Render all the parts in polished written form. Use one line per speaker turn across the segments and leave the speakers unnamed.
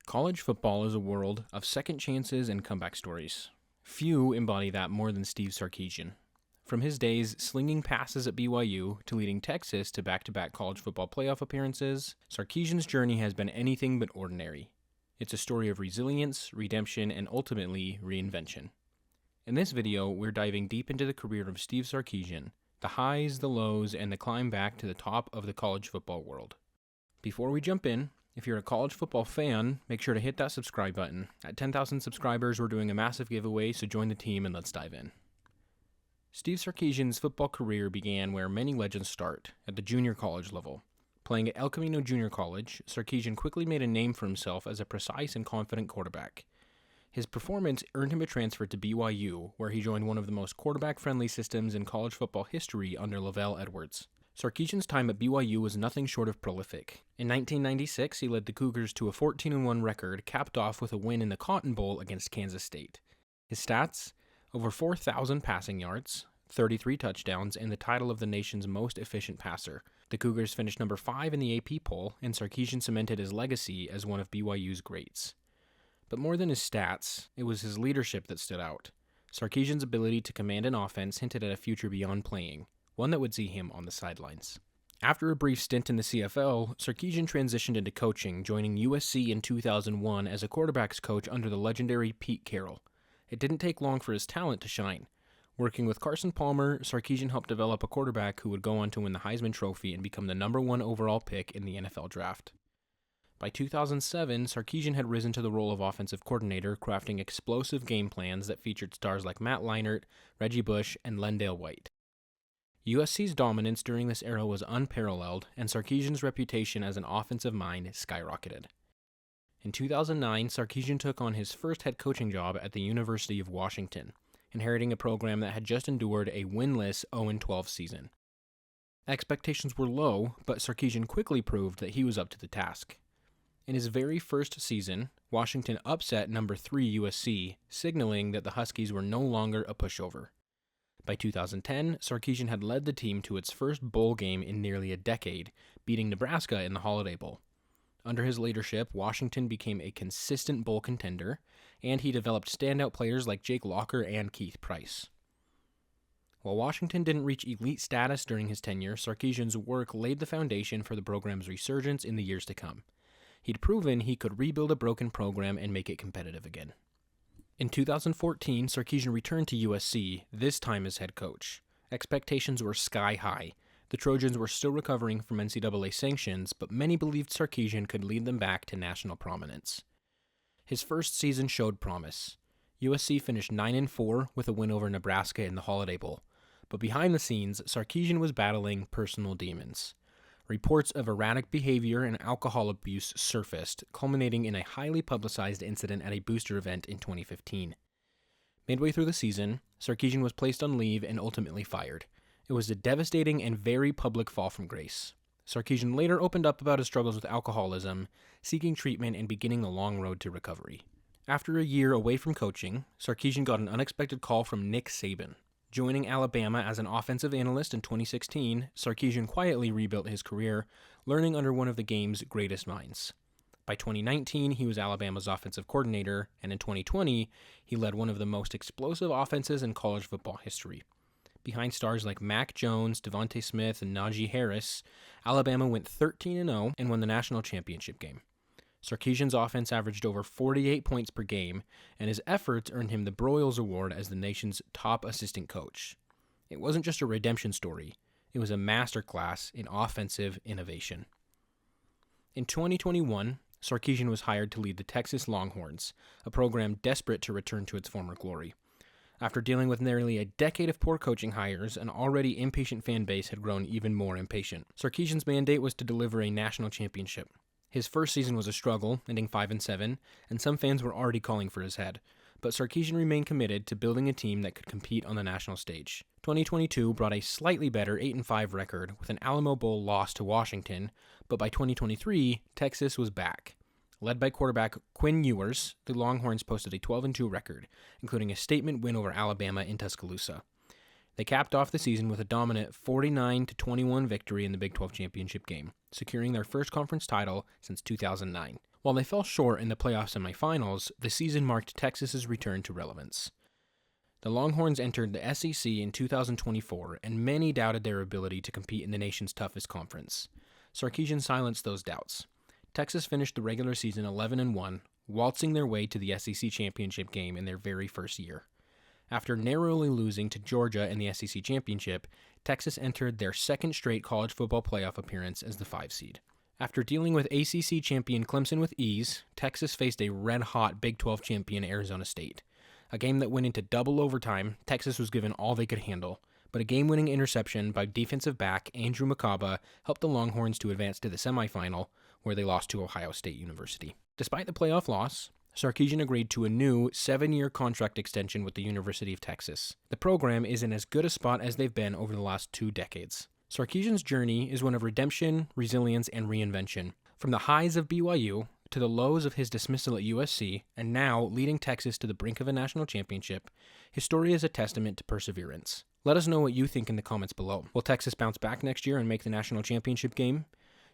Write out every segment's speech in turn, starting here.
College football is a world of second chances and comeback stories. Few embody that more than Steve Sarkisian. From his days slinging passes at BYU to leading Texas to back-to-back college football playoff appearances, Sarkisian's journey has been anything but ordinary. It's a story of resilience, redemption, and ultimately reinvention. In this video, we're diving deep into the career of Steve Sarkisian, the highs, the lows, and the climb back to the top of the college football world. Before we jump in, if you're a college football fan, make sure to hit that subscribe button. At 10,000 subscribers, we're doing a massive giveaway, so join the team and let's dive in. Steve Sarkisian's football career began where many legends start, at the junior college level. Playing at El Camino Junior College, Sarkisian quickly made a name for himself as a precise and confident quarterback. His performance earned him a transfer to BYU, where he joined one of the most quarterback-friendly systems in college football history under Lavelle Edwards. Sarkisian's time at BYU was nothing short of prolific. In 1996, he led the Cougars to a 14-1 record, capped off with a win in the Cotton Bowl against Kansas State. His stats? Over 4,000 passing yards, 33 touchdowns, and the title of the nation's most efficient passer. The Cougars finished number 5 in the AP poll, and Sarkisian cemented his legacy as one of BYU's greats. But more than his stats, it was his leadership that stood out. Sarkisian's ability to command an offense hinted at a future beyond playing, one that would see him on the sidelines. After a brief stint in the CFL, Sarkisian transitioned into coaching, joining USC in 2001 as a quarterbacks coach under the legendary Pete Carroll. It didn't take long for his talent to shine. Working with Carson Palmer, Sarkisian helped develop a quarterback who would go on to win the Heisman Trophy and become the number 1 overall pick in the NFL draft. By 2007, Sarkisian had risen to the role of offensive coordinator, crafting explosive game plans that featured stars like Matt Leinart, Reggie Bush, and Lendale White. USC's dominance during this era was unparalleled, and Sarkisian's reputation as an offensive mind skyrocketed. In 2009, Sarkisian took on his first head coaching job at the University of Washington, inheriting a program that had just endured a winless 0-12 season. Expectations were low, but Sarkisian quickly proved that he was up to the task. In his very first season, Washington upset number 3 USC, signaling that the Huskies were no longer a pushover. By 2010, Sarkisian had led the team to its first bowl game in nearly a decade, beating Nebraska in the Holiday Bowl. Under his leadership, Washington became a consistent bowl contender, and he developed standout players like Jake Locker and Keith Price. While Washington didn't reach elite status during his tenure, Sarkisian's work laid the foundation for the program's resurgence in the years to come. He'd proven he could rebuild a broken program and make it competitive again. In 2014, Sarkisian returned to USC, this time as head coach. Expectations were sky high. The Trojans were still recovering from NCAA sanctions, but many believed Sarkisian could lead them back to national prominence. His first season showed promise. USC finished 9-4 with a win over Nebraska in the Holiday Bowl. But behind the scenes, Sarkisian was battling personal demons. Reports of erratic behavior and alcohol abuse surfaced, culminating in a highly publicized incident at a booster event in 2015. Midway through the season, Sarkisian was placed on leave and ultimately fired. It was a devastating and very public fall from grace. Sarkisian later opened up about his struggles with alcoholism, seeking treatment and beginning the long road to recovery. After a year away from coaching, Sarkisian got an unexpected call from Nick Saban. Joining Alabama as an offensive analyst in 2016, Sarkisian quietly rebuilt his career, learning under one of the game's greatest minds. By 2019, he was Alabama's offensive coordinator, and in 2020, he led one of the most explosive offenses in college football history. Behind stars like Mac Jones, Devontae Smith, and Najee Harris, Alabama went 13-0 and won the national championship game. Sarkisian's offense averaged over 48 points per game, and his efforts earned him the Broyles Award as the nation's top assistant coach. It wasn't just a redemption story, it was a masterclass in offensive innovation. In 2021, Sarkisian was hired to lead the Texas Longhorns, a program desperate to return to its former glory. After dealing with nearly a decade of poor coaching hires, an already impatient fan base had grown even more impatient. Sarkisian's mandate was to deliver a national championship. His first season was a struggle, ending 5-7, and some fans were already calling for his head. But Sarkisian remained committed to building a team that could compete on the national stage. 2022 brought a slightly better 8-5 record with an Alamo Bowl loss to Washington, but by 2023, Texas was back. Led by quarterback Quinn Ewers, the Longhorns posted a 12-2 record, including a statement win over Alabama in Tuscaloosa. They capped off the season with a dominant 49-21 victory in the Big 12 championship game, securing their first conference title since 2009. While they fell short in the playoff semifinals, the season marked Texas's return to relevance. The Longhorns entered the SEC in 2024, and many doubted their ability to compete in the nation's toughest conference. Sarkisian silenced those doubts. Texas finished the regular season 11-1, waltzing their way to the SEC championship game in their very first year. After narrowly losing to Georgia in the SEC championship, Texas entered their second straight college football playoff appearance as the 5 seed. After dealing with ACC champion Clemson with ease, Texas faced a red-hot Big 12 champion Arizona State. A game that went into double overtime, Texas was given all they could handle, but a game-winning interception by defensive back Andrew McCaba helped the Longhorns to advance to the semifinal, where they lost to Ohio State University. Despite the playoff loss, Sarkisian agreed to a new 7-year contract extension with the University of Texas. The program is in as good a spot as they've been over the last 2 decades. Sarkisian's journey is one of redemption, resilience, and reinvention. From the highs of BYU to the lows of his dismissal at USC, and now leading Texas to the brink of a national championship, his story is a testament to perseverance. Let us know what you think in the comments below. Will Texas bounce back next year and make the national championship game?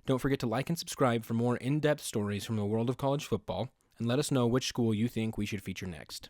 Don't forget to like and subscribe for more in-depth stories from the world of college football, and let us know which school you think we should feature next.